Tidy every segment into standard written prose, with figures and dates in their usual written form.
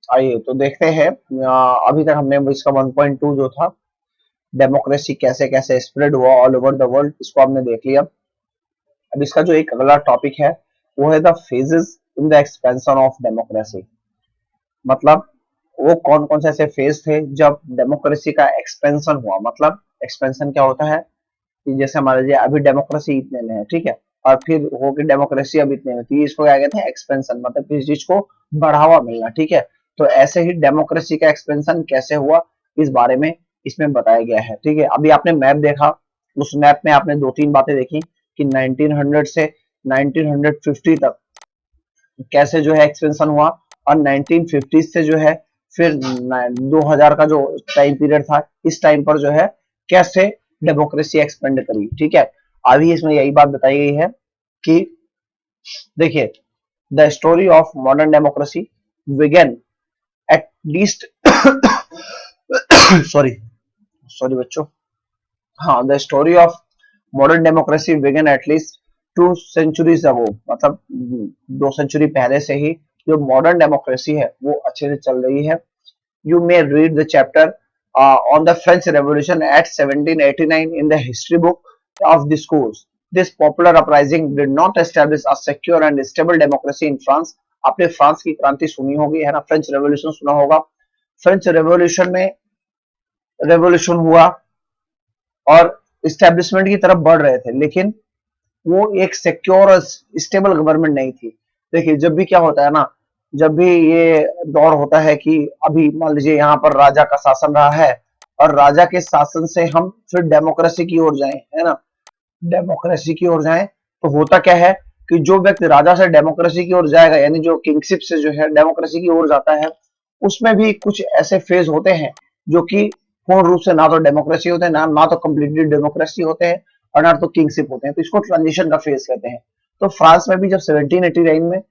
आइए तो देखते हैं। अभी तक हमने इसका 1.2 जो था, डेमोक्रेसी कैसे कैसे स्प्रेड हुआ ऑल ओवर द वर्ल्ड, इसको हमने देख लिया। अब इसका जो एक अगला टॉपिक है वो है the phases in the expansion of democracy. मतलब वो कौन कौन से ऐसे फेज थे जब डेमोक्रेसी का एक्सपेंशन हुआ। मतलब एक्सपेंशन क्या होता है कि जैसे हमारे लिए अभी डेमोक्रेसी इतने में है, ठीक है, और फिर हो कि डेमोक्रेसी अब इतने में, तो ये इसको क्या कहते हैं, एक्सपेंशन, मतलब किसी चीज को बढ़ावा मिलना, ठीक है। तो ऐसे ही डेमोक्रेसी का एक्सपेंशन कैसे हुआ, इस बारे में इसमें बताया गया है, ठीक है। अभी आपने मैप देखा, उस मैप में आपने दो तीन बातें देखी कि 1900 से 1950 तक कैसे जो है एक्सपेंशन हुआ, और 1950 से जो है फिर 2000 का जो टाइम पीरियड था, इस टाइम पर जो है कैसे डेमोक्रेसी एक्सपेंड करी, ठीक है। अभी इसमें यही बात बताई गई है कि देखिए, the story of modern democracy begin at least sorry sorry बच्चों, हाँ, the story of modern democracy began at least 2 centuries अगो। मतलब 2 सेंचुरी पहले से ही जो मॉडर्न डेमोक्रेसी है वो अच्छे से चल रही है। You may read the chapter on the French revolution at 1789 in the history book of the schools. This popular uprising did not establish a secure and stable democracy in France. आपने France की क्रांति सुनी होगी, है ना, French revolution सुना होगा। French revolution में रेवोल्यूशन हुआ और इस्टेब्लिशमेंट की तरफ बढ़ रहे थे, लेकिन वो एक सिक्योर और स्टेबल गवर्नमेंट नहीं थी। देखिए, जब भी क्या होता है ना, जब भी ये दौर होता है कि अभी मान लीजिए यहाँ पर राजा का शासन रहा है, और राजा के शासन से हम फिर डेमोक्रेसी की ओर जाएं, है ना, डेमोक्रेसी की ओर जाएं, तो होता क्या है कि जो व्यक्ति राजा से डेमोक्रेसी की ओर जाएगा, यानी जो किंगशिप से जो है डेमोक्रेसी की ओर जाता है, उसमें भी कुछ ऐसे फेज होते हैं जो कि पूर्ण रूप से ना तो डेमोक्रेसी होते हैं, ना तो कम्प्लीटली डेमोक्रेसी होते हैं, और ना तो किंगशिप होते हैं, तो इसको ट्रांजिशन का फेज कहते हैं। तो फ्रांस में भी जब 1789 में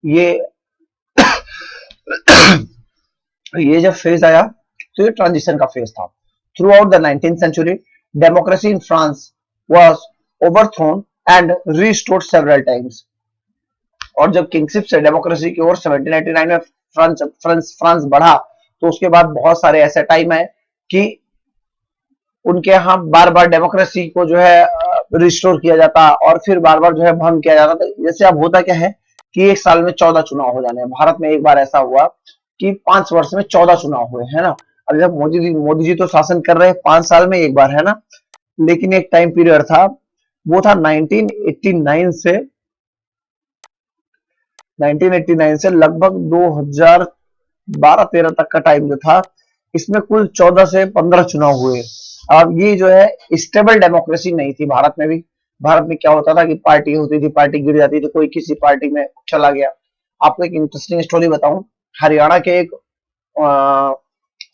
ये ये जब फेज आया, तो ये ट्रांजिशन का फेज था। Through out the 19th century democracy in France was overthrown and restored several times. और जब किंगशिप से डेमोक्रेसी की ओर 1789 में फ्रांस बढ़ा, तो उसके बाद बहुत सारे ऐसे टाइम है कि उनके यहाँ बार बार डेमोक्रेसी को जो है रिस्टोर किया जाता, और फिर बार बार जो है भंग किया जाता। तो जैसे अब होता क्या है कि एक साल में 14 चुनाव हो जाने हैं। भारत में एक बार ऐसा हुआ कि 5 वर्ष में 14 चुनाव हुए, है ना। अब जब मोदी जी तो शासन कर रहे हैं 5 साल में एक बार, है ना, लेकिन एक टाइम पीरियड था, वो था 1989 से 1989 से लगभग 2012-13 तक का टाइम जो था, इसमें कुल 14 से 15 चुनाव हुए। अब ये जो है स्टेबल डेमोक्रेसी नहीं थी भारत में भी। भारत में क्या होता था कि पार्टी होती थी, पार्टी गिर जाती थी, कोई किसी पार्टी में चला गया। आपको एक इंटरेस्टिंग स्टोरी बताऊं, हरियाणा के एक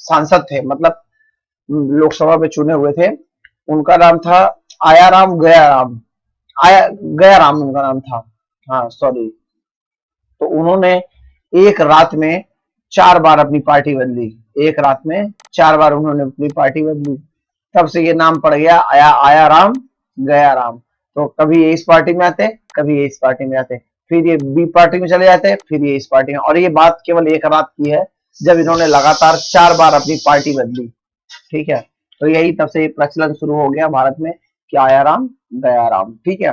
सांसद थे, मतलब लोकसभा में चुने हुए थे, उनका नाम था आयाराम गयाराम। गयाराम उनका नाम था, हाँ सॉरी। तो उन्होंने एक रात में 4 बार अपनी पार्टी बदली। एक रात में 4 बार उन्होंने अपनी पार्टी बदली। तब से ये नाम पड़ गया आया राम गया राम। तो कभी ये इस पार्टी में आते, कभी ये इस पार्टी में आते, फिर ये बी पार्टी में चले जाते, फिर ये इस पार्टी में। और ये बात केवल एक रात की है जब इन्होंने लगातार 4 बार अपनी पार्टी बदली, ठीक है। तो यही तब से प्रचलन शुरू हो गया भारत में कि आया राम गया राम, ठीक है।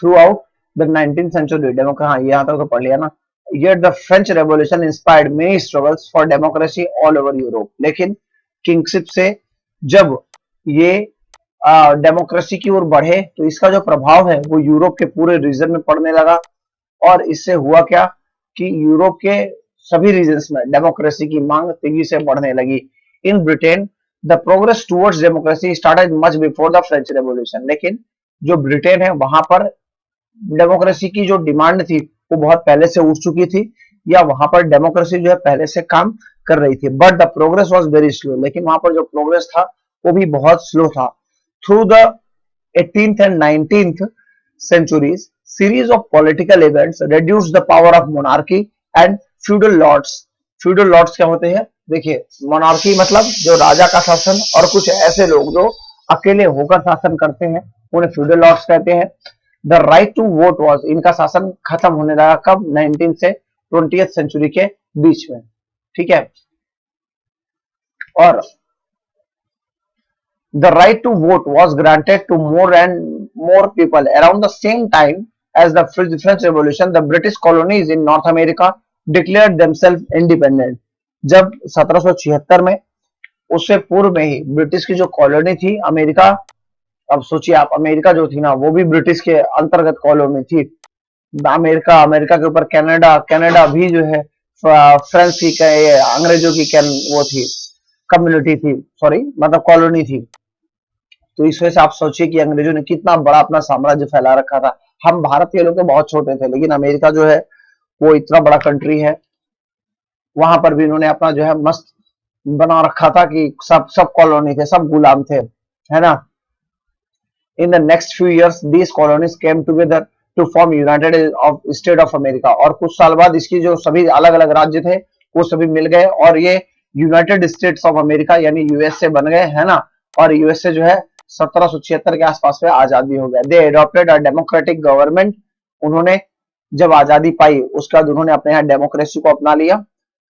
Through out the 19th century democracy, हाँ यहाँ तक तो पढ़ लिया ना। Yet the French Revolution inspired many struggles for democracy all over Europe। लेकिन किंगशिप से जब ये डेमोक्रेसी की ओर बढ़े, तो इसका जो प्रभाव है वो यूरोप के पूरे रीजन में पड़ने लगा। और इससे हुआ क्या कि यूरोप के सभी रीजन्स में डेमोक्रेसी की मांग तेजी से बढ़ने लगी। In Britain the progress towards democracy started much before the French revolution. लेकिन जो ब्रिटेन है वहां पर डेमोक्रेसी की जो डिमांड थी वो बहुत पहले से उठ चुकी थी, या वहां पर डेमोक्रेसी जो है पहले से काम कर रही थी। But the progress was very slow. लेकिन वहां पर जो प्रोग्रेस था वो भी बहुत स्लो था। Through the 18th and 19th centuries series of political events reduced the power of monarchy and feudal lords। feudal lords क्या होते हैं, देखिए, मोनार्की मतलब जो राजा का शासन, और कुछ ऐसे लोग जो अकेले होकर शासन करते हैं उन्हें फ्यूडल लॉर्ड्स कहते हैं। The right to vote was, इनका शासन खत्म होने लगा कब, 19 से 20th सेंचुरी के बीच में, ठीक है। और the right to vote was granted to more and more people around the same time as the French Revolution. The British colonies in North America declared themselves independent. जब 1776 में, उससे पूर्व में ही ब्रिटिश की जो कॉलोनी थी अमेरिका, अब सोचिए आप, अमेरिका जो थी ना वो भी ब्रिटिश के अंतर्गत कॉलोनी थी। अमेरिका के ऊपर कनाडा भी जो है फ्रेंच की अंग्रेजों की वो थी, कम्युनिटी थी, सॉरी मतलब कॉलोनी थी। तो इस वजह से आप सोचिए कि अंग्रेजों ने कितना बड़ा अपना साम्राज्य फैला रखा था। हम भारतीय लोग तो बहुत छोटे थे, लेकिन अमेरिका जो है वो इतना बड़ा कंट्री है, वहां पर भी इन्होंने अपना जो है मस्त बना रखा था कि सब कॉलोनी थे, सब गुलाम थे, है ना। In the next few years these colonies came together to form United State of America. और कुछ साल बाद इसकी जो सभी अलग अलग राज्य थे वो सभी मिल गए और ये यूनाइटेड स्टेट्स ऑफ अमेरिका यानी यूएसए बन गए, है ना। और यूएसए जो है 1776 के आसपास में आजादी हो गया। दे एडॉप्टेड अ डेमोक्रेटिक गवर्नमेंट। उन्होंने जब आजादी पाई उसके बाद उन्होंने अपने यहाँ डेमोक्रेसी को अपना लिया,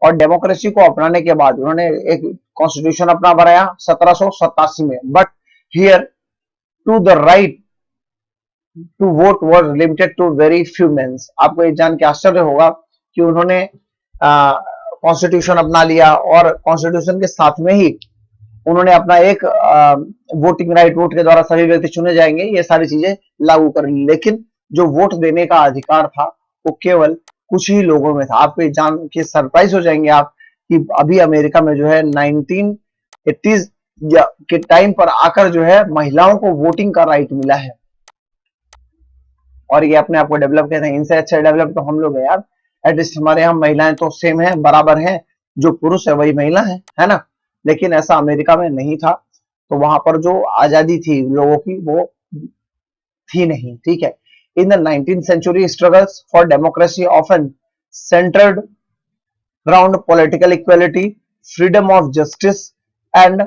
और डेमोक्रेसी को अपनाने के बाद उन्होंने एक कॉन्स्टिट्यूशन अपना बनाया 1787 में। But here too the right to vote was limited to very few mens. आपको ये जान के आश्चर्य होगा कि उन्होंने कॉन्स्टिट्यूशन अपना लिया और कॉन्स्टिट्यूशन के साथ में ही उन्होंने अपना एक वोटिंग राइट, वोट के द्वारा सभी व्यक्ति चुने जाएंगे, ये सारी चीजें लागू कर ली। लेकिन जो वोट देने का अधिकार था वो केवल कुछ ही लोगों में था। आपको जान के सरप्राइज हो जाएंगे आप कि अभी अमेरिका में जो है 1980s के टाइम पर आकर जो है महिलाओं को वोटिंग का राइट मिला है। और ये अपने आप को डेवलप कहते हैं, इनसे अच्छा डेवलप तो हम लोग है यार। एटलीस्ट हमारे यहाँ महिलाएं तो सेम है, बराबर है, जो पुरुष है वही महिला है ना। लेकिन ऐसा अमेरिका में नहीं था, तो वहां पर जो आजादी थी लोगों की वो थी नहीं, ठीक है। In the 19th century struggles for democracy often centered around political equality, freedom of justice and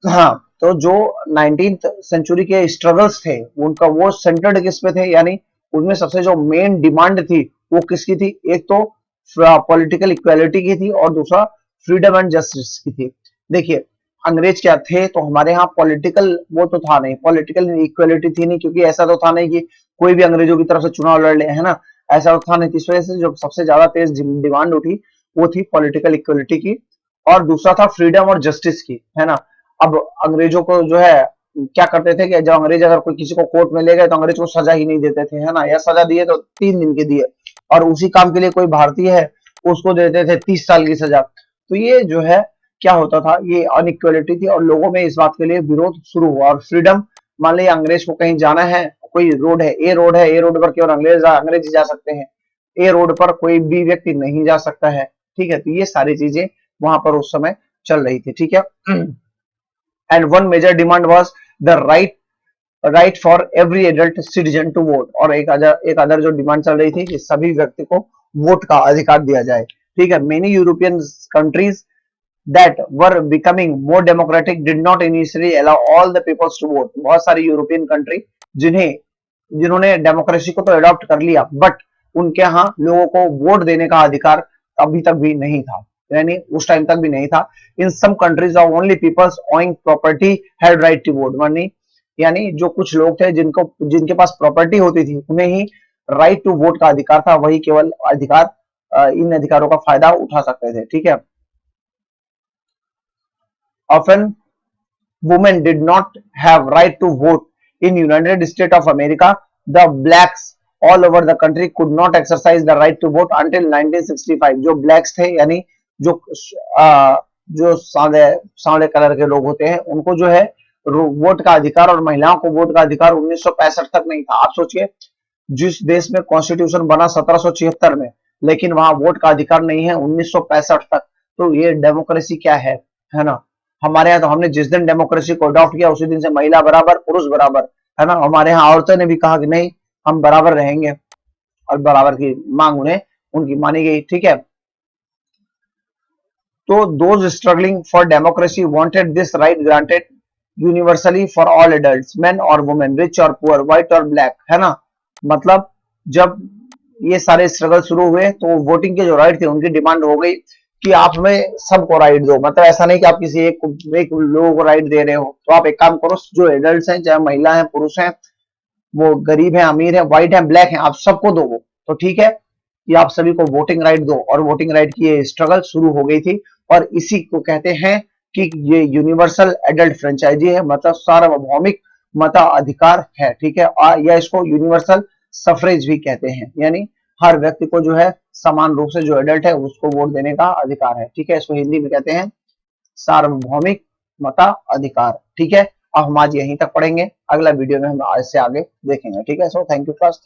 हाँ, तो जो 19th सेंचुरी के स्ट्रगल्स थे उनका वो सेंटर्ड किस पे थे, यानी उनमें सबसे जो मेन डिमांड थी वो किसकी थी, एक तो पॉलिटिकल इक्वालिटी की थी और दूसरा फ्रीडम एंड जस्टिस की थी। देखिए अंग्रेज क्या थे, तो हमारे यहाँ पॉलिटिकल वो तो था नहीं, पॉलिटिकल इक्वालिटी थी नहीं, क्योंकि ऐसा तो था नहीं कि कोई भी अंग्रेजों की तरफ से चुनाव लड़ ले, है ना, ऐसा तो था नहीं। इस वजह से जो सबसे ज्यादा तेज डिमांड उठी वो थी पॉलिटिकल इक्वालिटी की, और दूसरा था फ्रीडम और जस्टिस की, है ना। अब अंग्रेजों को जो है क्या करते थे कि जब अंग्रेज अगर कोई किसी को कोर्ट में ले गए तो अंग्रेज को सजा ही नहीं देते थे, है ना, या सजा दिए तो 3 दिन के दिए, और उसी काम के लिए कोई भारतीय है उसको देते थे 30 साल की सजा। तो ये जो है क्या होता था, ये अनइक्वालिटी थी और लोगों में इस बात के लिए विरोध शुरू हुआ। और फ्रीडम, मान लीजिए अंग्रेज को कहीं जाना है, कोई रोड है, ए रोड पर केवल अंग्रेज जा सकते हैं, ए रोड पर कोई भी व्यक्ति नहीं जा सकता है, ठीक है। तो ये सारी चीजें वहां पर उस समय चल रही थी, ठीक है। And one major demand was the right for every adult citizen to vote. और एक अदर जो डिमांड चल रही थी कि सभी व्यक्ति को वोट का अधिकार दिया जाए, ठीक है। Many European countries that were becoming more democratic did not initially allow all the peoples to vote। बहुत सारी यूरोपियन कंट्री जिन्होंने डेमोक्रेसी को तो अडॉप्ट कर लिया, बट उनके यहाँ लोगों को वोट देने का अधिकार अभी तक भी नहीं था, यानी उस टाइम तक भी नहीं था। In some countries of only peoples owing property had right to vote, यानी जो कुछ लोग थे जिनके पास प्रॉपर्टी होती थी उन्हें ही राइट टू वोट का अधिकार था, वही केवल इन अधिकारों का फायदा उठा सकते थे, ठीक है। Often women did not have right to vote in United States of America. The blacks all over the country could not exercise the right to vote until 1965। जो blacks थे यानी जो सांवले कलर के लोग होते हैं उनको जो है वोट का अधिकार, और महिलाओं को वोट का अधिकार 1965 तक नहीं था। आप सोचिए जिस देश में कॉन्स्टिट्यूशन बना 1776 में, लेकिन वहां वोट का अधिकार नहीं है 1965 तक, तो ये डेमोक्रेसी क्या है ना। हमारे यहाँ तो हमने जिस दिन डेमोक्रेसी को अडॉप्ट किया उसी दिन से महिला बराबर पुरुष बराबर, है ना। हमारे यहाँ औरतें ने भी कहा कि नहीं हम बराबर रहेंगे, और बराबर की मांग उनकी मानी गई, ठीक है। तो those struggling for democracy wanted this right granted universally for all adults, main और वुमेन, रिच और पुअर, व्हाइट और ब्लैक, है ना। मतलब जब ये सारे स्ट्रगल शुरू हुए तो वोटिंग के जो राइट थे उनकी डिमांड हो गई कि आप हमें सबको राइट दो, मतलब ऐसा नहीं कि आप किसी एक लोगों को राइट दे रहे हो। तो आप एक काम करो, जो एडल्ट हैं, चाहे महिला हैं, पुरुष हैं, वो गरीब है, अमीर है, व्हाइट है, ब्लैक है, आप सबको दो वो। तो ठीक है कि आप सभी को वोटिंग राइट दो, और वोटिंग राइट की ये स्ट्रगल शुरू हो गई थी। और इसी को कहते हैं कि ये यूनिवर्सल एडल्ट फ्रेंचाइजी है, मतलब सार्वभौमिक मताधिकार है। ठीक है, या इसको यूनिवर्सल सफरेज भी कहते हैं, यानी हर व्यक्ति को जो है समान रूप से जो एडल्ट है उसको वोट देने का अधिकार है। ठीक है, इसको हिंदी में कहते हैं सार्वभौमिक मताधिकार। ठीक है, अब हम आज यहीं तक पढ़ेंगे, अगला वीडियो में हम आज से आगे देखेंगे। ठीक है, सो थैंक यू फर्स्ट।